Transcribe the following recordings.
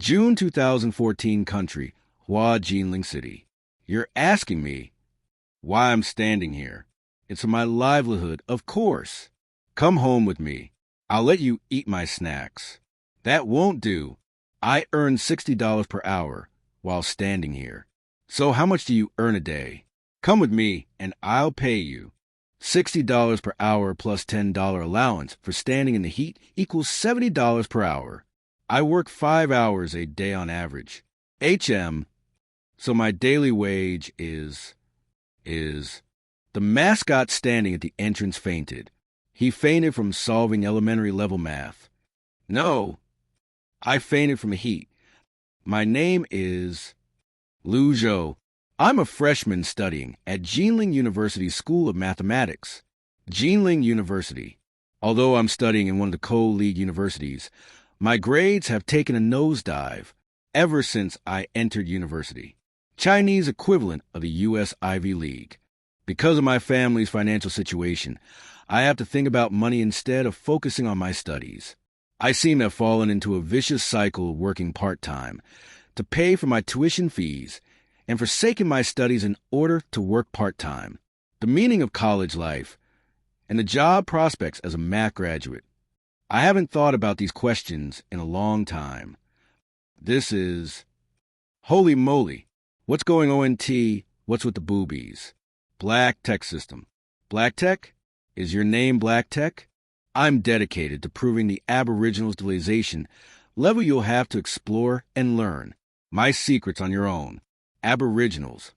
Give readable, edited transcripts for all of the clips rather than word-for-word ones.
June 2014 country, Hua Jinling City. You're asking me why I'm standing here. It's for my livelihood, of course. Come home with me. I'll let you eat my snacks. That won't do. I earn $60 per hour while standing here. So how much do you earn a day? Come with me and I'll pay you. $60 per hour plus $10 allowance for standing in the heat equals $70 per hour. I work 5 hours a day on average. HM. So my daily wage is... The mascot standing at the entrance fainted. He fainted from solving elementary level math. No, I fainted from the heat. My name is Lu Zhou. I'm a freshman studying at Jinling University School of Mathematics. Jinling University. Although I'm studying in one of the co-league universities, my grades have taken a nosedive ever since I entered university. Chinese equivalent of the U.S. Ivy League. Because of my family's financial situation, I have to think about money instead of focusing on my studies. I seem to have fallen into a vicious cycle of working part-time to pay for my tuition fees and forsaken my studies in order to work part-time. The meaning of college life and the job prospects as a math graduate. I haven't thought about these questions in a long time. This is... Holy moly! What's going ONT? What's with the boobies? Black Tech System. Black Tech? Is your name Black Tech? I'm dedicated to proving the Aboriginal civilization level you'll have to explore and learn. My secrets on your own. Aboriginals.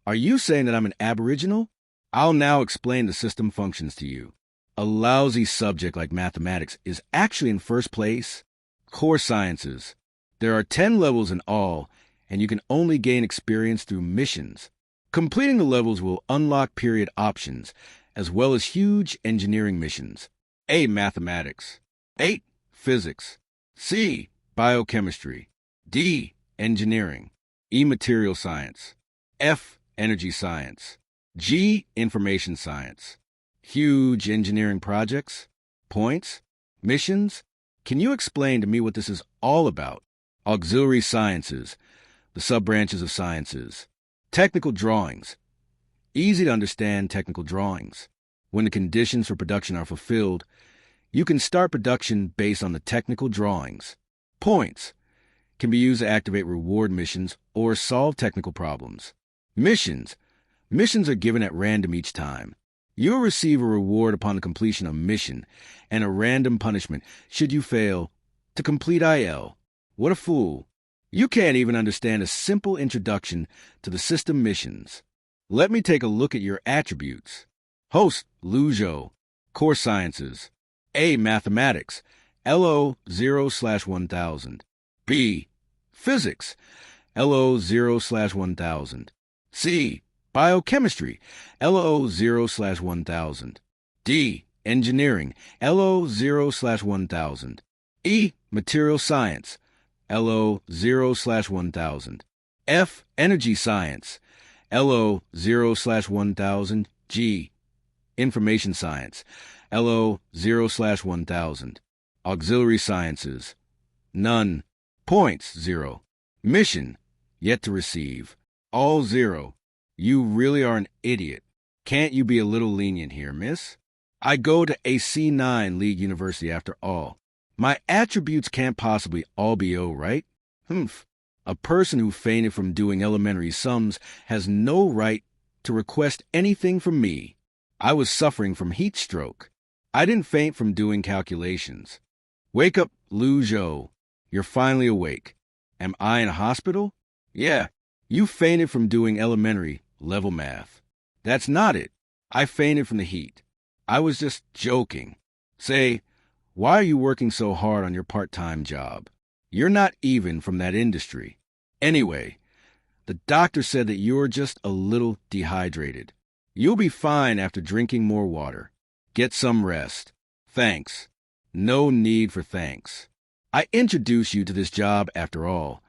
Are you saying that I'm an Aboriginal? I'll now explain the system functions to you. A lousy subject like mathematics is actually in first place. Core sciences. There are 10 levels in all, and you can only gain experience through missions. Completing the levels will unlock period options, as well as huge engineering missions. A. Mathematics. 8. Physics. C. Biochemistry. D. Engineering. E. Material science. F. Energy science. G. Information science. Huge engineering projects. Points. Missions. Can you explain to me what this is all about? Auxiliary sciences. The sub-branches of sciences. Technical drawings. Easy to understand technical drawings. When the conditions for production are fulfilled, you can start production based on the technical drawings. Points can be used to activate reward missions or solve technical problems. Missions. Missions are given at random each time. You'll receive a reward upon the completion of mission and a random punishment should you fail to complete IL. What a fool. You can't even understand a simple introduction to the system missions. Let me take a look at your attributes. Host, Lu Zhou. Core Sciences. A. Mathematics. LO 0/1000. B. Physics. LO 0/1000. C. Biochemistry. LO 0/1000. D. Engineering. LO 0/1000. E. Material Science. LO 0/1000. F. Energy Science. LO 0/1000. G. Information Science. LO 0/1000. Auxiliary Sciences. None. Points 0. Mission. Yet to receive. All 0. You really are an idiot. Can't you be a little lenient here, miss? I go to a C9 League University after all. My attributes can't possibly all be O, right? Humph. A person who fainted from doing elementary sums has no right to request anything from me. I was suffering from heat stroke. I didn't faint from doing calculations. Wake up, Lu Zhou. You're finally awake. Am I in a hospital? Yeah, you fainted from doing elementary level math. That's not it. I fainted from the heat. I was just joking. Say, why are you working so hard on your part-time job? You're not even from that industry. Anyway, the doctor said that you're just a little dehydrated. You'll be fine after drinking more water. Get some rest. Thanks. No need for thanks. I introduced you to this job after all,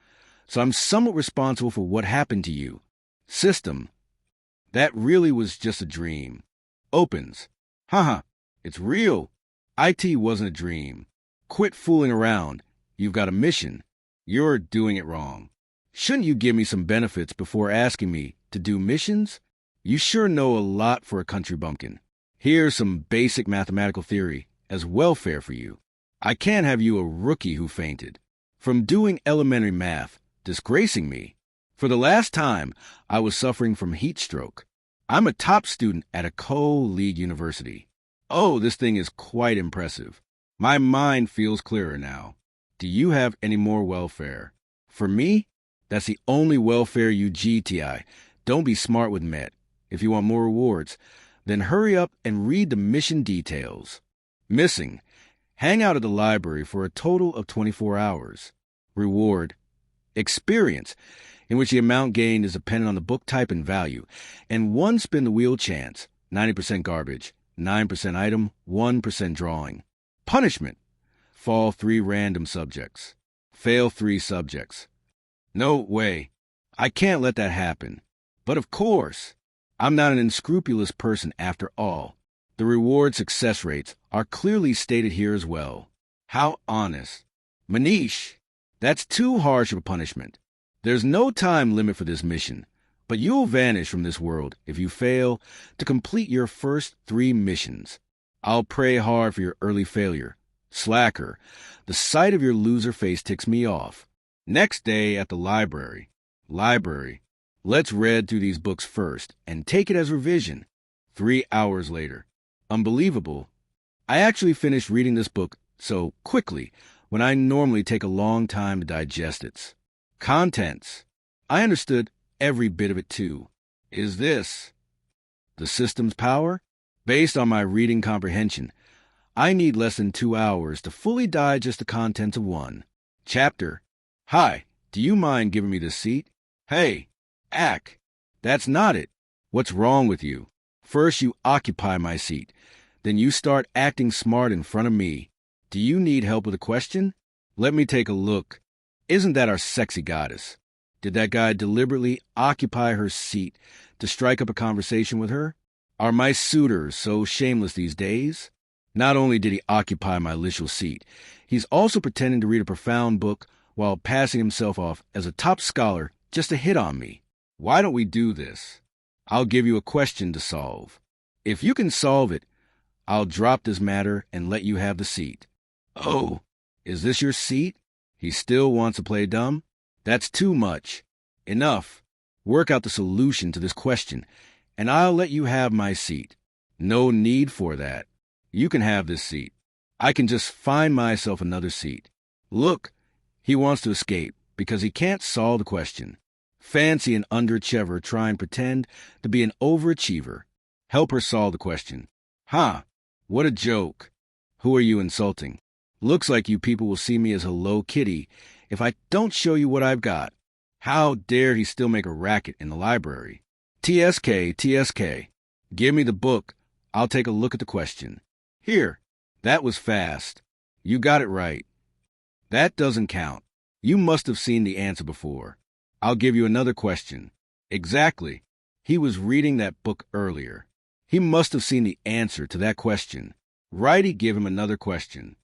so I'm somewhat responsible for what happened to you. System. That really was just a dream. Opens. Haha, it's real. IT wasn't a dream. Quit fooling around. You've got a mission. You're doing it wrong. Shouldn't you give me some benefits before asking me to do missions? You sure know a lot for a country bumpkin. Here's some basic mathematical theory as welfare for you. I can't have you a rookie who fainted from doing elementary math, disgracing me. For the last time, I was suffering from heat stroke. I'm a top student at a co-league university. Oh, this thing is quite impressive. My mind feels clearer now. Do you have any more welfare? For me, that's the only welfare you GTI. Don't be smart with Met. If you want more rewards, then hurry up and read the mission details. Missing. Hang out at the library for a total of 24 hours. Reward. Experience, in which the amount gained is dependent on the book type and value, and one spin the wheel chance, 90% garbage, 9% item, 1% drawing. Punishment. Fall 3 random subjects. Fail 3 subjects. No way. I can't let that happen. But of course, I'm not an unscrupulous person after all. The reward success rates are clearly stated here as well. How honest. Manish, that's too harsh of a punishment. There's no time limit for this mission, but you'll vanish from this world if you fail to complete your first 3 missions. I'll pray hard for your early failure. Slacker, the sight of your loser face ticks me off. Next day at the library. Let's read through these books first and take it as revision. 3 hours later. Unbelievable. I actually finished reading this book so quickly when I normally take a long time to digest its contents. I understood every bit of it too. Is this the system's power? Based on my reading comprehension, I need less than 2 hours to fully digest the contents of one chapter. Hi, do you mind giving me this seat? Hey, Ack, that's not it. What's wrong with you? First you occupy my seat, then you start acting smart in front of me. Do you need help with a question? Let me take a look. Isn't that our sexy goddess? Did that guy deliberately occupy her seat to strike up a conversation with her? Are my suitors so shameless these days? Not only did he occupy my literal seat, he's also pretending to read a profound book while passing himself off as a top scholar just to hit on me. Why don't we do this? I'll give you a question to solve. If you can solve it, I'll drop this matter and let you have the seat. Oh, is this your seat? He still wants to play dumb? That's too much. Enough. Work out the solution to this question, and I'll let you have my seat. No need for that. You can have this seat. I can just find myself another seat. Look, he wants to escape because he can't solve the question. Fancy an underachiever try and pretend to be an overachiever. Help her solve the question. Ha! What a joke. Who are you insulting? Looks like you people will see me as Hello Kitty if I don't show you what I've got. How dare he still make a racket in the library? TSK. Give me the book. I'll take a look at the question. Here. That was fast. You got it right. That doesn't count. You must have seen the answer before. I'll give you another question. Exactly. He was reading that book earlier. He must have seen the answer to that question. Righty, give him another question.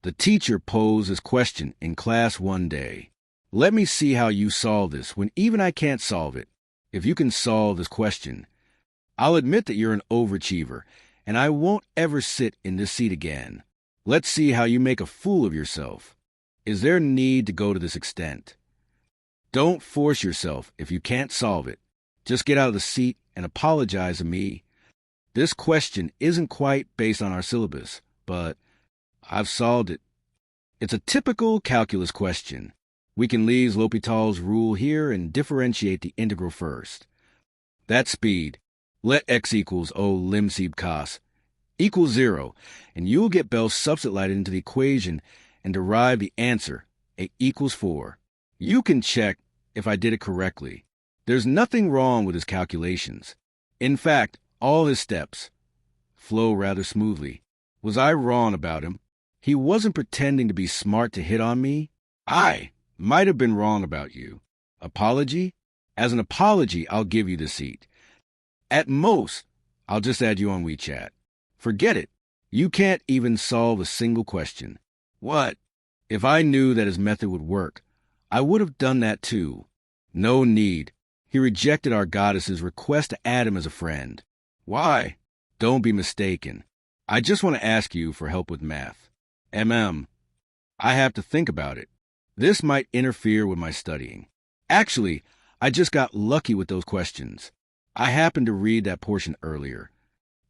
The teacher posed this question in class one day. Let me see how you solve this when even I can't solve it. If you can solve this question, I'll admit that you're an overachiever, and I won't ever sit in this seat again. Let's see how you make a fool of yourself. Is there need to go to this extent? Don't force yourself if you can't solve it. Just get out of the seat and apologize to me. This question isn't quite based on our syllabus, but I've solved it. It's a typical calculus question. We can leave L'Hôpital's rule here and differentiate the integral first. That's speed. Let x equals O lim-sib cos equals 0, and you'll get Bell's substituted into the equation and derive the answer, a equals 4. You can check if I did it correctly. There's nothing wrong with his calculations. In fact, all his steps flow rather smoothly. Was I wrong about him? He wasn't pretending to be smart to hit on me. I might have been wrong about you. Apology? As an apology, I'll give you the seat. At most, I'll just add you on WeChat. Forget it. You can't even solve a single question. What? If I knew that his method would work, I would have done that too. No need. He rejected our goddess's request to add him as a friend. Why? Don't be mistaken. I just want to ask you for help with math. I have to think about it. This might interfere with my studying. Actually, I just got lucky with those questions. I happened to read that portion earlier.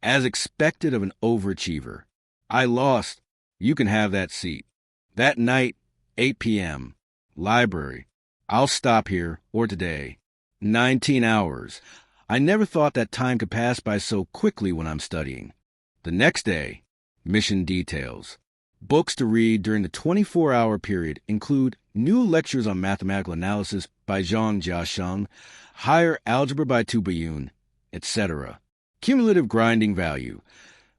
As expected of an overachiever. I lost. You can have that seat. That night, 8 p.m. Library. I'll stop here, or today. 19 hours. I never thought that time could pass by so quickly when I'm studying. The next day, mission details. Books to read during the 24-hour period include new lectures on mathematical analysis by Zhang Jiasheng, higher algebra by Tu Bayun, etc. Cumulative grinding value,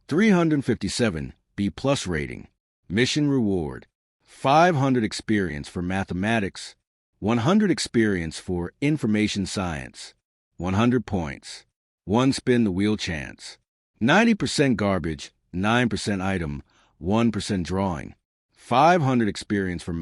357, B+ rating. Mission reward, 500 experience for mathematics, 100 experience for information science, 100 points, 1 spin the wheel chance, 90% garbage, 9% item, 1% drawing, 500 experience for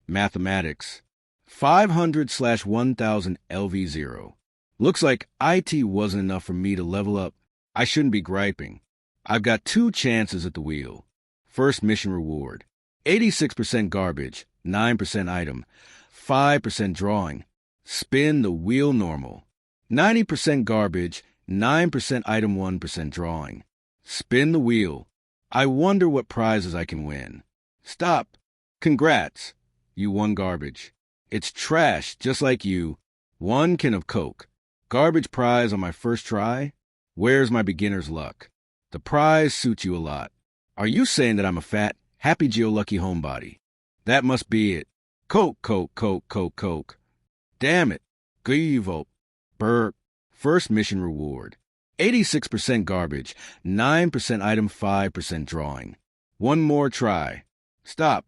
mathematics, 500/1000 LV0. Looks like IT wasn't enough for me to level up. I shouldn't be griping. I've got 2 chances at the wheel. First mission reward, 86% garbage, 9% item, 5% drawing. Spin the wheel normal. 90% garbage, 9% item, 1% drawing. Spin the wheel. I wonder what prizes I can win. Stop. Congrats. You won garbage. It's trash, just like you. 1 can of Coke. Garbage prize on my first try? Where's my beginner's luck? The prize suits you a lot. Are you saying that I'm a fat, happy-go-lucky homebody? That must be it. Coke, Coke, Coke, Coke, Coke. Damn it. Givo. Burp. First mission reward. 86% garbage, 9% item, 5% drawing. 1 more try. Stop.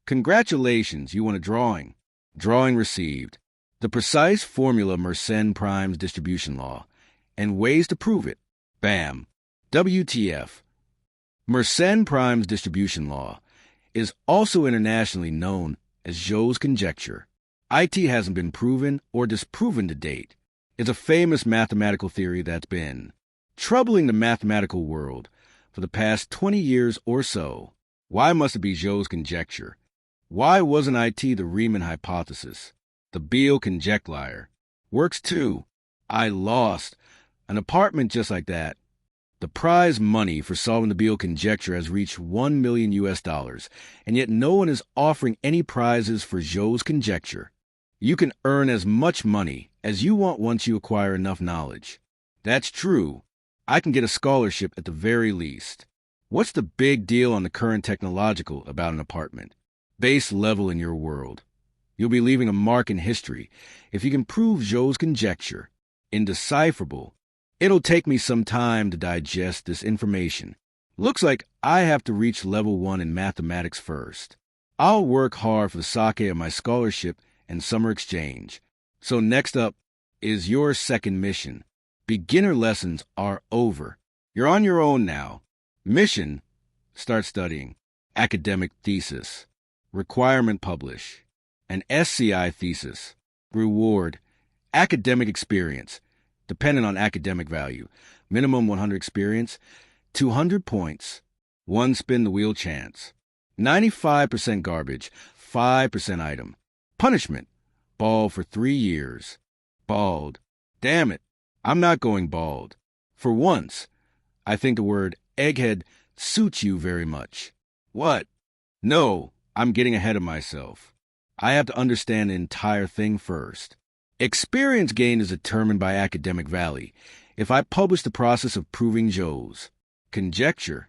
Congratulations, you won a drawing. Drawing received. The precise formula Mersenne Prime's distribution law, and ways to prove it. Bam. WTF. Mersenne Prime's distribution law is also internationally known as Joule's conjecture. IT hasn't been proven or disproven to date. It's a famous mathematical theory that's been troubling the mathematical world for the past 20 years or so. Why must it be Joule's conjecture? Why wasn't IT the Riemann hypothesis? The Beal conjecture works too. I lost. An apartment just like that. The prize money for solving the Beal conjecture has reached $1 million, and yet no one is offering any prizes for Joule's conjecture. You can earn as much money as you want once you acquire enough knowledge. That's true. I can get a scholarship at the very least. What's the big deal on the current technological about an apartment? Base level in your world. You'll be leaving a mark in history if you can prove Joule's conjecture. Indecipherable. It'll take me some time to digest this information. Looks like I have to reach level 1 in mathematics first. I'll work hard for the sake of my scholarship and summer exchange. So next up is your second mission. Beginner lessons are over. You're on your own now. Mission, start studying. Academic thesis. Requirement, publish. An SCI thesis. Reward, academic experience, dependent on academic value. Minimum 100 experience, 200 points. 1 spin the wheel chance. 95% garbage, 5% item. Punishment, bald for 3 years. Bald. Damn it, I'm not going bald. For once, I think the word egghead suits you very much. What? No, I'm getting ahead of myself. I have to understand the entire thing first. Experience gained is determined by academic value. If I publish the process of proving Joule's conjecture,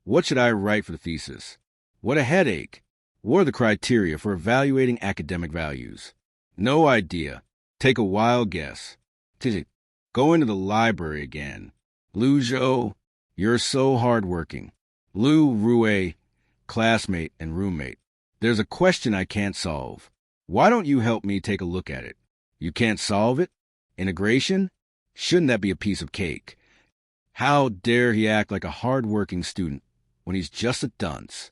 what should I write for the thesis? What a headache. What are the criteria for evaluating academic values? No idea. Take a wild guess. Go into the library again. Lu Zhou, you're so hardworking. Lu Rue, classmate and roommate. There's a question I can't solve. Why don't you help me take a look at it? You can't solve it? Integration? Shouldn't that be a piece of cake? How dare he act like a hard-working student when he's just a dunce?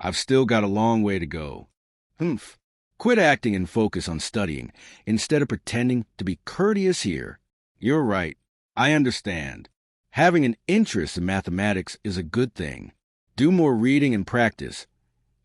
I've still got a long way to go. Humph. Quit acting and focus on studying instead of pretending to be courteous here. You're right. I understand. Having an interest in mathematics is a good thing. Do more reading and practice.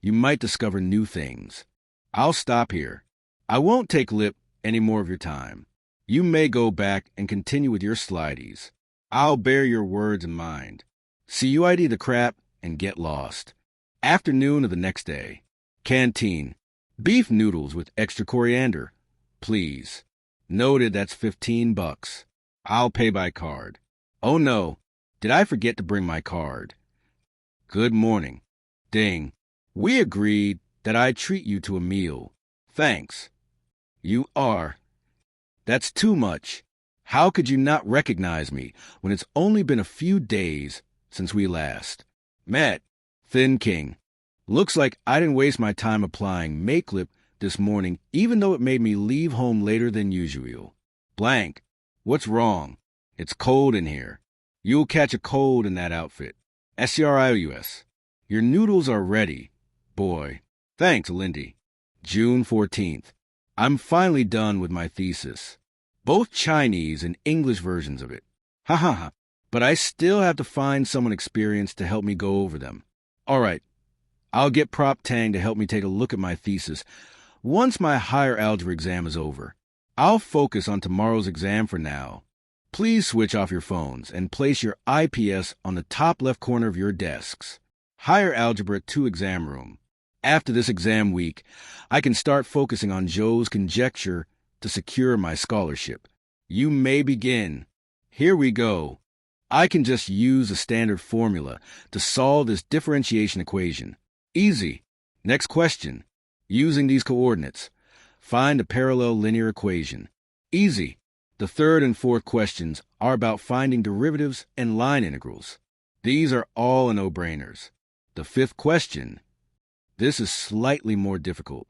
You might discover new things. I'll stop here. I won't take lip any more of your time. You may go back and continue with your slideys. I'll bear your words in mind. CUID the crap and get lost. Afternoon of the next day. Canteen. Beef noodles with extra coriander. Please. Noted, that's $15. I'll pay by card. Oh no, did I forget to bring my card? Good morning. Ding. We agreed that I'd treat you to a meal. Thanks. You are. That's too much. How could you not recognize me when it's only been a few days since we last met? Thin King. Looks like I didn't waste my time applying make-lip this morning, even though it made me leave home later than usual. Blank. What's wrong? It's cold in here. You'll catch a cold in that outfit. SCRIOUS. Your noodles are ready. Boy. Thanks, Lindy. June 14th. I'm finally done with my thesis. Both Chinese and English versions of it. Ha ha ha. But I still have to find someone experienced to help me go over them. All right. I'll get Prop Tang to help me take a look at my thesis once my higher algebra exam is over. I'll focus on tomorrow's exam for now. Please switch off your phones and place your IPS on the top left corner of your desks. Higher Algebra 2 exam room. After this exam week, I can start focusing on Joe's conjecture to secure my scholarship. You may begin. Here we go. I can just use a standard formula to solve this differentiation equation. Easy. Next question. Using these coordinates, find a parallel linear equation. Easy. The third and fourth questions are about finding derivatives and line integrals. These are all no-brainers. The fifth question. This is slightly more difficult,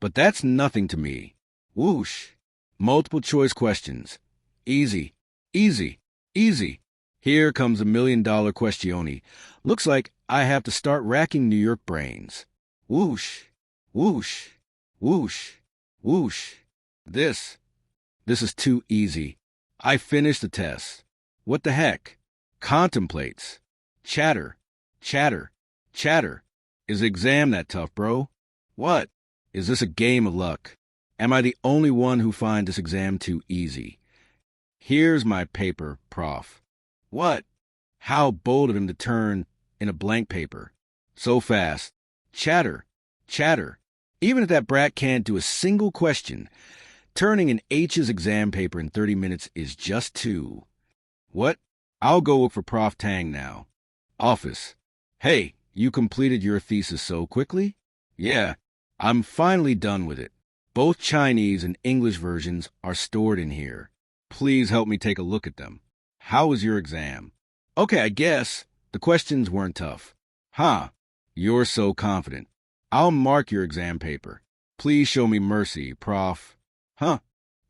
but that's nothing to me. Whoosh. Multiple choice questions. Easy. Easy. Easy. Here comes $1 million questione. Looks like I have to start racking New York brains. Whoosh. Whoosh. Whoosh. Whoosh. This is too easy. I finished the test. What the heck? Contemplates. Chatter. Chatter. Chatter. Is the exam that tough, bro? What? Is this a game of luck? Am I the only one who finds this exam too easy? Here's my paper, Prof. What? How bold of him to turn in a blank paper. So fast. Chatter. Chatter. Even if that brat can't do a single question, turning an H's exam paper in 30 minutes is just too. What? I'll go look for Prof. Tang now. Office. Hey, you completed your thesis so quickly? Yeah, I'm finally done with it. Both Chinese and English versions are stored in here. Please help me take a look at them. How was your exam? Okay, I guess the questions weren't tough. Huh, you're so confident. I'll mark your exam paper. Please show me mercy, Prof. Huh.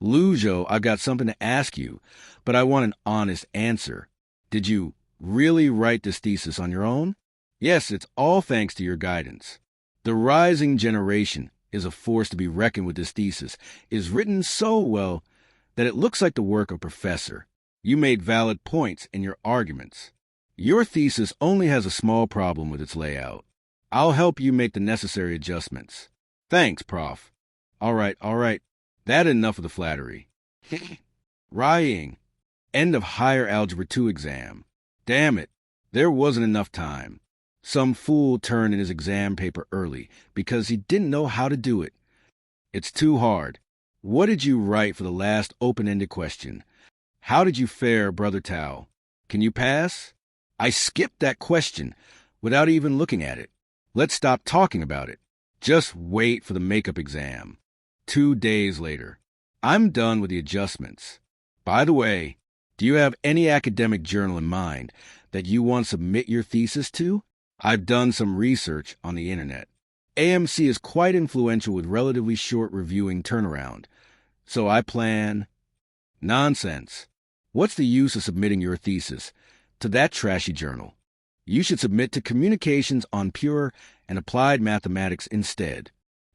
Lujo, I've got something to ask you, but I want an honest answer. Did you really write this thesis on your own? Yes, it's all thanks to your guidance. The rising generation is a force to be reckoned with. This thesis is written so well that it looks like the work of a professor. You made valid points in your arguments. Your thesis only has a small problem with its layout. I'll help you make the necessary adjustments. Thanks, Prof. All right. That enough of the flattery. Rying. End of Higher Algebra 2 exam. Damn it, there wasn't enough time. Some fool turned in his exam paper early because he didn't know how to do it. It's too hard. What did you write for the last open-ended question? How did you fare, Brother Tao? Can you pass? I skipped that question without even looking at it. Let's stop talking about it. Just wait for the makeup exam. 2 days later. I'm done with the adjustments. By the way, do you have any academic journal in mind that you want to submit your thesis to? I've done some research on the internet. AMC is quite influential with relatively short reviewing turnaround. So I plan... Nonsense. What's the use of submitting your thesis to that trashy journal? You should submit to Communications on Pure and Applied Mathematics instead.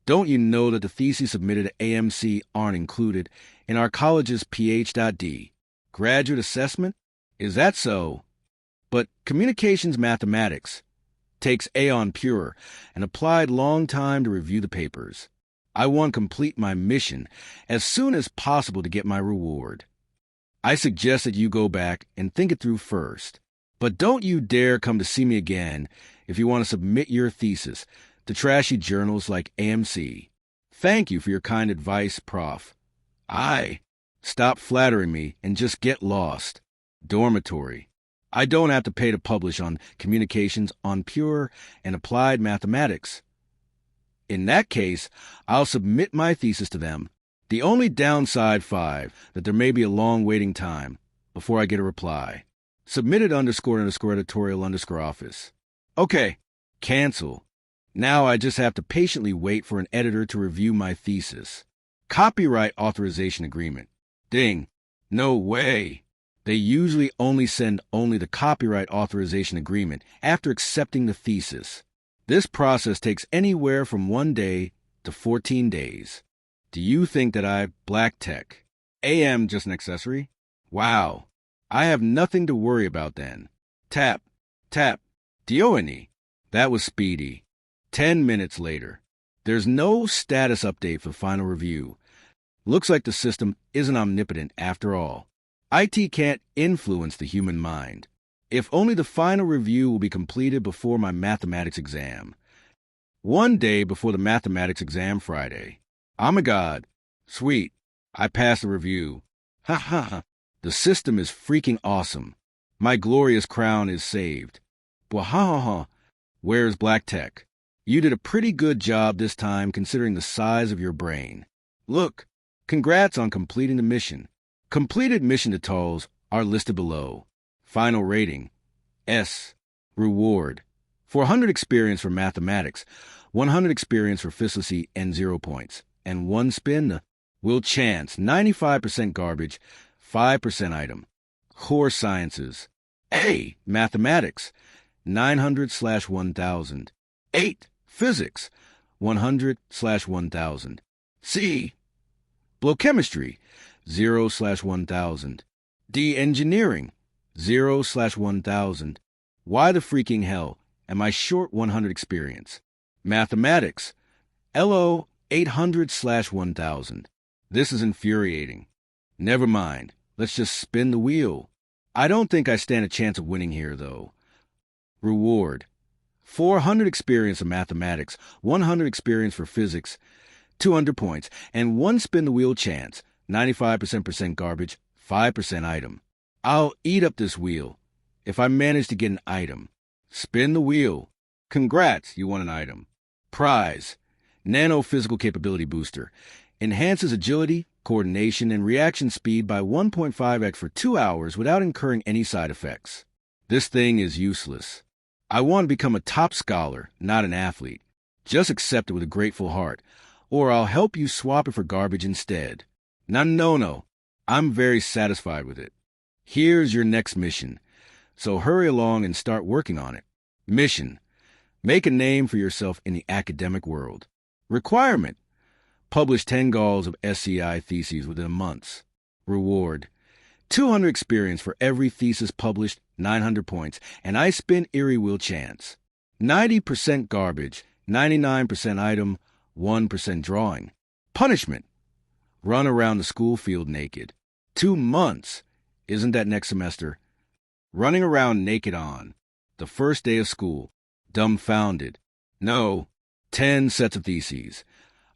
Don't you know that the theses submitted to AMC aren't included in our college's Ph.D. graduate assessment? Is that so? But Communications Mathematics takes A on Pure and applied long time to review the papers. I want to complete my mission as soon as possible to get my reward. I suggest that you go back and think it through first. But don't you dare come to see me again if you want to submit your thesis to trashy journals like AMC. Thank you for your kind advice, Prof. Stop flattering me and just get lost. Dormitory. I don't have to pay to publish on Communications on Pure and Applied Mathematics. In that case, I'll submit my thesis to them. The only downside, 5, that there may be a long waiting time before I get a reply. Submitted _editorial_office. Okay, cancel. Now I just have to patiently wait for an editor to review my thesis. Copyright authorization agreement. Ding. No way. They usually only send the copyright authorization agreement after accepting the thesis. This process takes anywhere from 1 day to 14 days. Do you think that I black tech? AM just an accessory? Wow. I have nothing to worry about then. Tap. Dioani. That was speedy. 10 minutes later. There's no status update for final review. Looks like the system isn't omnipotent after all. IT can't influence the human mind. If only the final review will be completed before my mathematics exam. 1 day before the mathematics exam Friday. Oh my God. Sweet. I passed the review. Ha ha ha. The system is freaking awesome. My glorious crown is saved. Bwahaha. Where's Black Tech? You did a pretty good job this time considering the size of your brain. Look, congrats on completing the mission. Completed mission totals are listed below. Final rating, S. Reward, 400 experience for mathematics, 100 experience for physics and 0 points, and 1 spin, will chance, 95% garbage, 5% item. Core sciences, A. Mathematics, 900/1000. 8. Physics, 100/1000. C. Biochemistry, 0/1000. D. Engineering, 0/1000. Why the freaking hell am I short 100 experience? Mathematics, LO 800/1000. This is infuriating. Never mind. Let's just spin the wheel. I don't think I stand a chance of winning here, though. Reward, 400 experience of mathematics, 100 experience for physics, 200 points, and 1 spin the wheel chance, 95% garbage, 5% item. I'll eat up this wheel if I manage to get an item. Spin the wheel. Congrats, you won an item. Prize, Nano Physical Capability Booster. Enhances agility, coordination, and reaction speed by 1.5x for 2 hours without incurring any side effects. This thing is useless. I want to become a top scholar, not an athlete. Just accept it with a grateful heart, or I'll help you swap it for garbage instead. No. I'm very satisfied with it. Here's your next mission, so hurry along and start working on it. Mission: make a name for yourself in the academic world. Requirement: publish 10 galls of SCI theses within a month. Reward: 200 experience for every thesis published, 900 points, and I spin Erie Wheel chance. 90% garbage, 99% item, 1% drawing. Punishment: run around the school field naked. 2 months. Isn't that next semester? Running around naked on the first day of school. Dumbfounded. No. 10 sets of theses.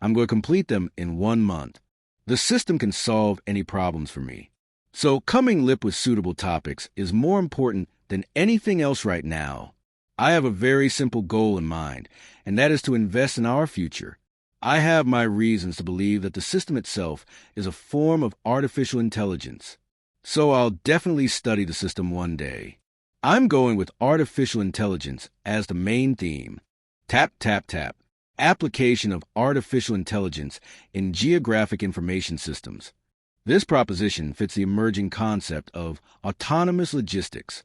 I'm going to complete them in 1 month. The system can solve any problems for me. So coming lip with suitable topics is more important than anything else right now. I have a very simple goal in mind, and that is to invest in our future. I have my reasons to believe that the system itself is a form of artificial intelligence. So I'll definitely study the system one day. I'm going with artificial intelligence as the main theme. Tap. Application of artificial intelligence in geographic information systems. This proposition fits the emerging concept of autonomous logistics.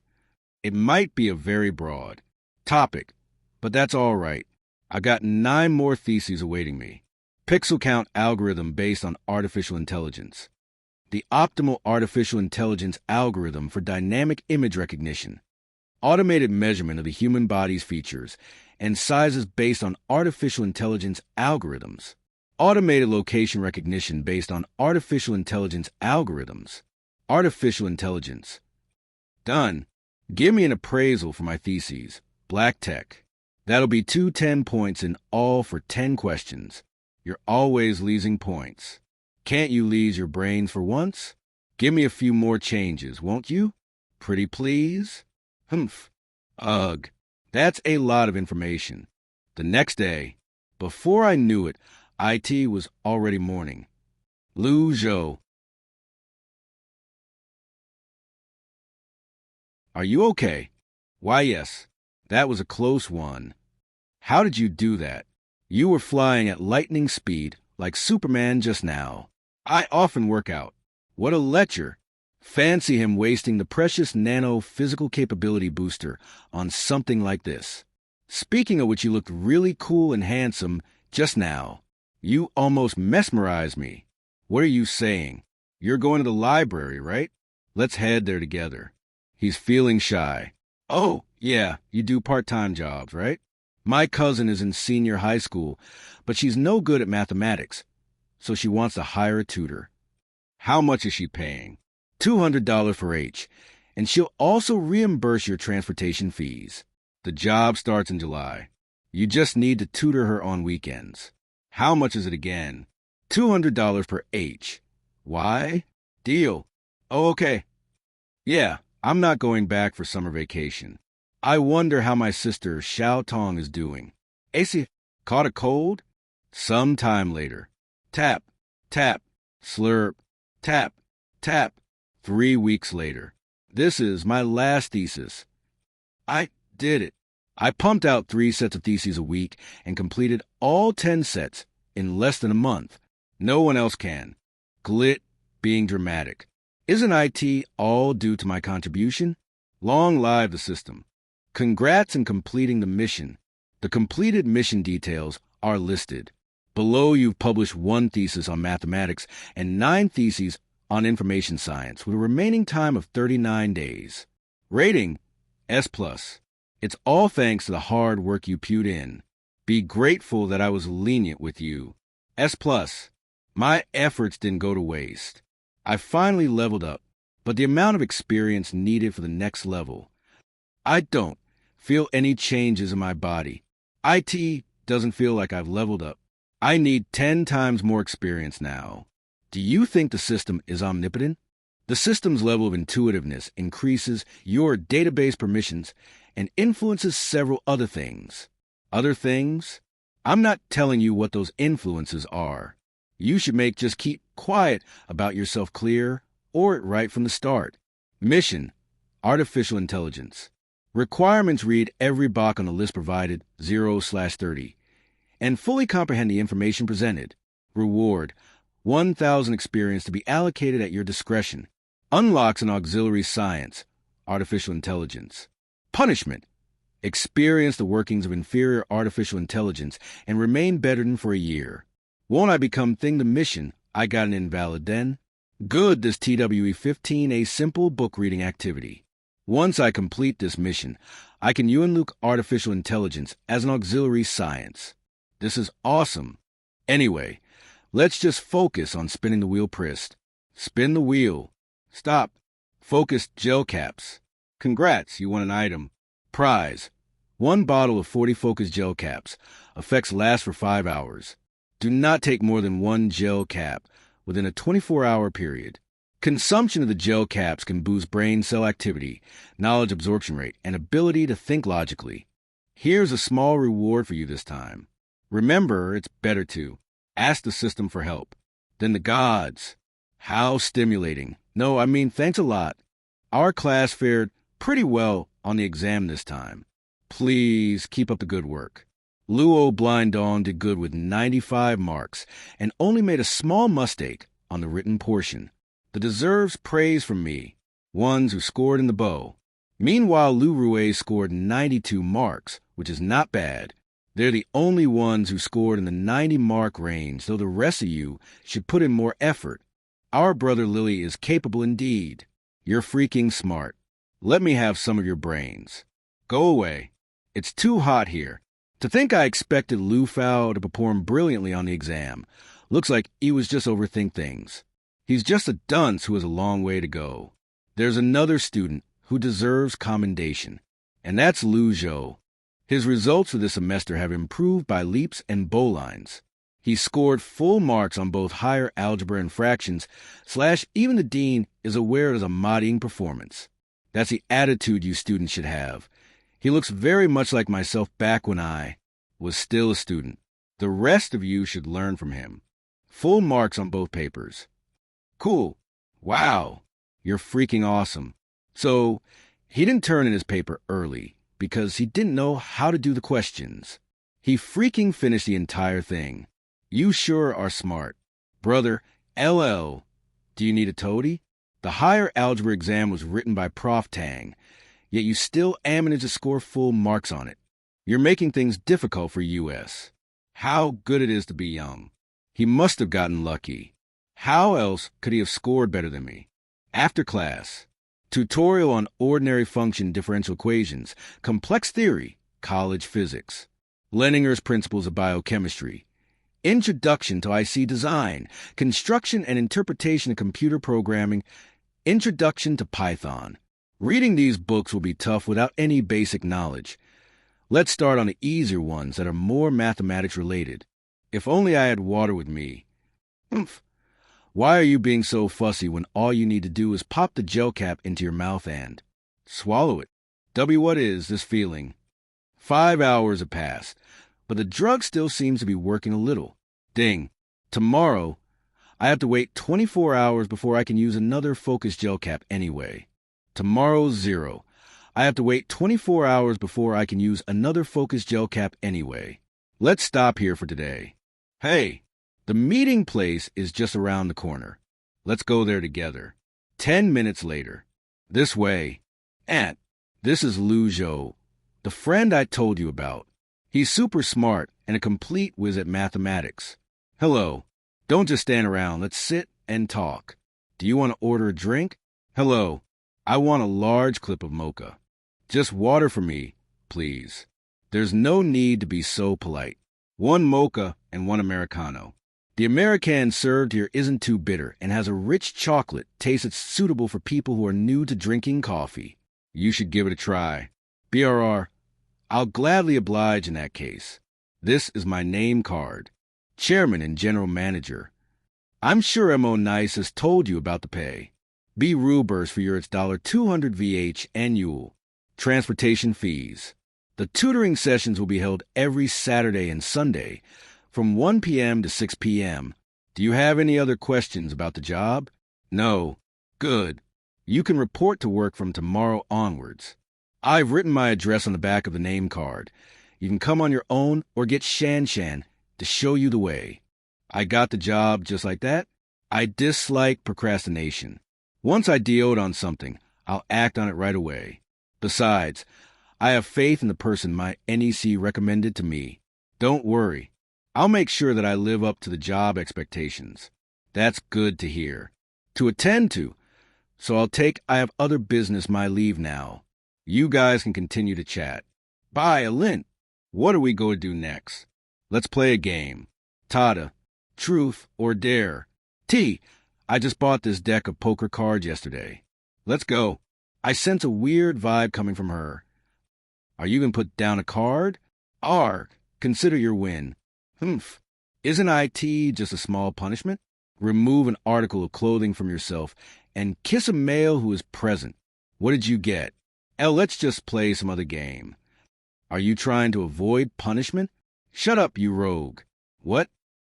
It might be a very broad topic, but that's all right. I got 9 more theses awaiting me. Pixel count algorithm based on artificial intelligence. The optimal artificial intelligence algorithm for dynamic image recognition. Automated measurement of the human body's features and sizes based on artificial intelligence algorithms. Automated location recognition based on artificial intelligence algorithms. Artificial intelligence. Done. Give me an appraisal for my theses. Black tech. That'll be 2 10 points in all for 10 questions. You're always losing points. Can't you lose your brains for once? Give me a few more changes, won't you? Pretty please? Humph. Ugh. That's a lot of information. The next day, before I knew it, IT was already mourning. Lu Zhou. Are you okay? Why, yes. That was a close one. How did you do that? You were flying at lightning speed, like Superman just now. I often work out. What a lecher. Fancy him wasting the precious nano physical capability booster on something like this. Speaking of which, you looked really cool and handsome just now. You almost mesmerized me. What are you saying? You're going to the library, right? Let's head there together. He's feeling shy. Oh, yeah, you do part-time jobs, right? My cousin is in senior high school, but she's no good at mathematics, so she wants to hire a tutor. How much is she paying? $200 for each, and she'll also reimburse your transportation fees. The job starts in July. You just need to tutor her on weekends. How much is it again? $200 per each. Why? Deal. Oh, okay. Yeah, I'm not going back for summer vacation. I wonder how my sister Xiao Tong is doing. AC, caught a cold? Some time later. Tap, tap, slurp, tap, tap. 3 weeks later. This is my last thesis. I did it. I pumped out 3 sets of theses a week and completed all 10 sets in less than a month. No one else can. Glit being dramatic. Isn't IT all due to my contribution? Long live the system. Congrats in completing the mission. The completed mission details are listed. Below, you've published 1 thesis on mathematics and 9 theses on information science with a remaining time of 39 days. Rating, S+. It's all thanks to the hard work you pewed in. Be grateful that I was lenient with you. S+. My efforts didn't go to waste. I finally leveled up, but the amount of experience needed for the next level. I don't feel any changes in my body. IT doesn't feel like I've leveled up. I need 10 times more experience now. Do you think the system is omnipotent? The system's level of intuitiveness increases your database permissions and influences several other things. Other things? I'm not telling you what those influences are. You should just keep quiet about yourself clear or it right from the start. Mission, artificial intelligence. Requirements read every box on the list provided 0/30 and fully comprehend the information presented. Reward, 1,000 experience to be allocated at your discretion. Unlocks an auxiliary science, artificial intelligence. Punishment, experience the workings of inferior artificial intelligence and remain bedridden for a year. Won't I become thing the mission? I got an invalid then. Good, this TWE-15, a simple book reading activity. Once I complete this mission, I can unlock artificial intelligence as an auxiliary science. This is awesome. Anyway, let's just focus on spinning the wheel prist. Spin the wheel. Stop. Focused gel caps. Congrats, you won an item. Prize. 1 bottle of 40 focused gel caps. Effects last for 5 hours. Do not take more than 1 gel cap within a 24-hour period. Consumption of the gel caps can boost brain cell activity, knowledge absorption rate, and ability to think logically. Here's a small reward for you this time. Remember, it's better to ask the system for help than the gods. How stimulating. No, I mean, thanks a lot. Our class fared pretty well on the exam this time. Please keep up the good work. Luo Blind Dawn did good with 95 marks and only made a small mistake on the written portion. The deserves praise from me, ones who scored in the bow. Meanwhile, Lu Rue scored 92 marks, which is not bad. They're the only ones who scored in the 90-mark range, though the rest of you should put in more effort. Our brother Lily is capable indeed. You're freaking smart. Let me have some of your brains. Go away. It's too hot here. To think I expected Lu Fao to perform brilliantly on the exam. Looks like he was just overthink things. He's just a dunce who has a long way to go. There's another student who deserves commendation, and that's Lu Zhou. His results for this semester have improved by leaps and bowlines. He scored full marks on both higher algebra and fractions, / even the dean is aware it is a moddying performance. That's the attitude you students should have. He looks very much like myself back when I was still a student. The rest of you should learn from him. Full marks on both papers. Cool. Wow. You're freaking awesome. So, he didn't turn in his paper early because he didn't know how to do the questions. He freaking finished the entire thing. You sure are smart. Brother, LL, do you need a toady? The higher algebra exam was written by Prof. Tang, yet you still managed to score full marks on it. You're making things difficult for US. How good it is to be young. He must have gotten lucky. How else could he have scored better than me? After class, tutorial on ordinary function differential equations, complex theory, college physics, Leninger's principles of biochemistry, introduction to IC design, construction and interpretation of computer programming, introduction to Python. Reading these books will be tough without any basic knowledge. Let's start on the easier ones that are more mathematics related. If only I had water with me. Humph. Why are you being so fussy when all you need to do is pop the gel cap into your mouth and swallow it? What is this feeling? 5 hours have passed, but the drug still seems to be working a little. Ding. Tomorrow, I have to wait 24 hours before I can use another focus gel cap anyway. Tomorrow's 0. I have to wait 24 hours before I can use another focus gel cap anyway. Let's stop here for today. Hey, the meeting place is just around the corner. Let's go there together. 10 minutes later. This way. Aunt, this is Lu Zhou, the friend I told you about. He's super smart and a complete whiz at mathematics. Hello. Don't just stand around. Let's sit and talk. Do you want to order a drink? Hello. I want a large clip of mocha. Just water for me, please. There's no need to be so polite. 1 mocha and 1 Americano. The American served here isn't too bitter and has a rich chocolate taste that's suitable for people who are new to drinking coffee. You should give it a try. BRR, I'll gladly oblige in that case. This is my name card. Chairman and General Manager. I'm sure M.O. Nice has told you about the pay. B. Rubers for your $200 VH annual. Transportation fees. The tutoring sessions will be held every Saturday and Sunday from 1 p.m. to 6 p.m. Do you have any other questions about the job? No. Good. You can report to work from tomorrow onwards. I've written my address on the back of the name card. You can come on your own or get Shan Shan to show you the way. I got the job just like that. I dislike procrastination. Once I DO'd on something, I'll act on it right away. Besides, I have faith in the person my NEC recommended to me. Don't worry. I'll make sure that I live up to the job expectations. That's good to hear. To attend to. So I have other business my leave now. You guys can continue to chat. Bye, Alint. What are we going to do next? Let's play a game. Tada. Truth or dare. T. I just bought this deck of poker cards yesterday. Let's go. I sense a weird vibe coming from her. Are you going to put down a card? R. Consider your win. Humph. Isn't IT just a small punishment? Remove an article of clothing from yourself and kiss a male who is present. What did you get? L. Let's just play some other game. Are you trying to avoid punishment? Shut up, you rogue. What?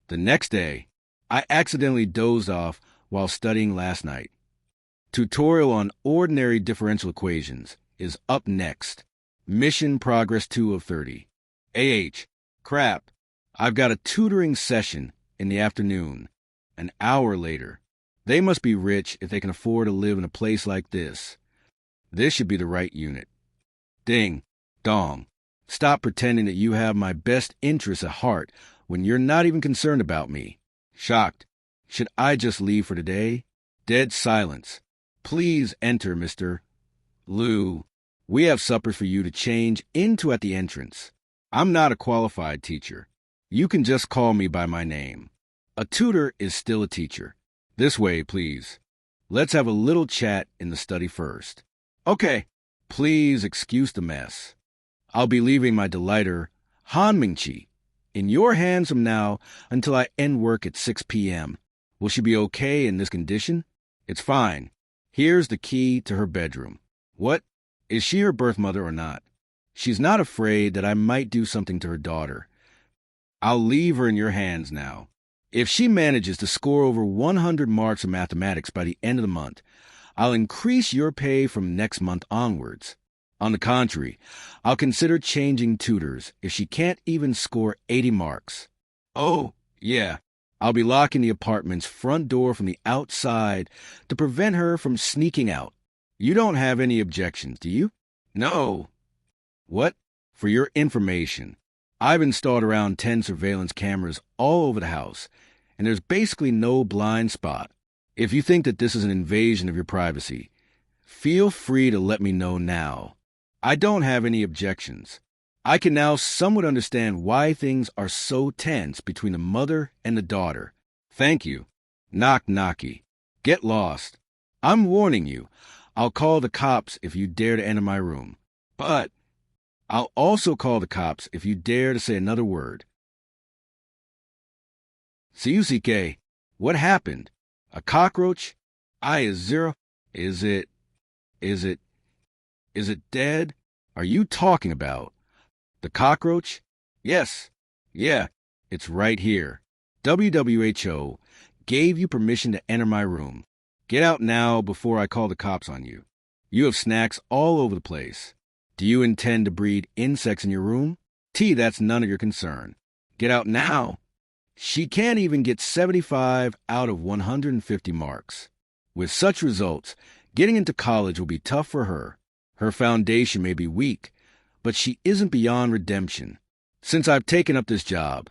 The next day, I accidentally dozed off while studying last night. Tutorial on ordinary differential equations is up next. Mission progress 2 of 30. Crap. I've got a tutoring session in the afternoon. An hour later. They must be rich if they can afford to live in a place like this. This should be the right unit. Ding, dong. Stop pretending that you have my best interests at heart when you're not even concerned about me. Shocked. Should I just leave for today? Dead silence. Please enter, Mr. Liu. We have supper for you to change into at the entrance. I'm not a qualified teacher. You can just call me by my name. A tutor is still a teacher. This way, please. Let's have a little chat in the study first. Okay. Please excuse the mess. I'll be leaving my delighter, Han Mingqi, in your hands from now until I end work at 6 p.m. Will she be okay in this condition? It's fine. Here's the key to her bedroom. What? Is she her birth mother or not? She's not afraid that I might do something to her daughter. I'll leave her in your hands now. If she manages to score over 100 marks in mathematics by the end of the month, I'll increase your pay from next month onwards. On the contrary, I'll consider changing tutors if she can't even score 80 marks. Oh, yeah. I'll be locking the apartment's front door from the outside to prevent her from sneaking out. You don't have any objections, do you? No. What? For your information, I've installed around 10 surveillance cameras all over the house, and there's basically no blind spot. If you think that this is an invasion of your privacy, feel free to let me know now. I don't have any objections. I can now somewhat understand why things are so tense between the mother and the daughter. Thank you. Knock knocky. Get lost. I'm warning you. I'll call the cops if you dare to enter my room. But I'll also call the cops if you dare to say another word. Suyusuke, what happened? A cockroach? I is 0. Is it dead? Are you talking about the cockroach? Yes. Yeah, it's right here. WHO gave you permission to enter my room. Get out now before I call the cops on you. You have snacks all over the place. Do you intend to breed insects in your room? That's none of your concern. Get out now. She can't even get 75 out of 150 marks. With such results, getting into college will be tough for her. Her foundation may be weak, but she isn't beyond redemption. Since I've taken up this job,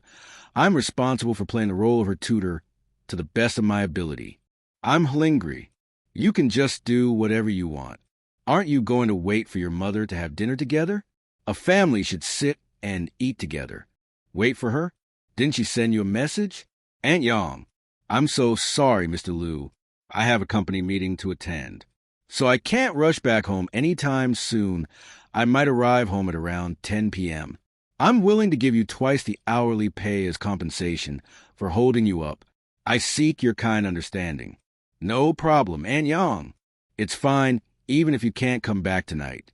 I'm responsible for playing the role of her tutor to the best of my ability. I'm hungry. You can just do whatever you want. Aren't you going to wait for your mother to have dinner together? A family should sit and eat together. Wait for her? Didn't she send you a message? Aunt Yang, I'm so sorry, Mr. Liu. I have a company meeting to attend. So I can't rush back home anytime soon. I might arrive home at around 10 p.m. I'm willing to give you twice the hourly pay as compensation for holding you up. I seek your kind understanding. No problem, Aunt Yang. It's fine, even if you can't come back tonight.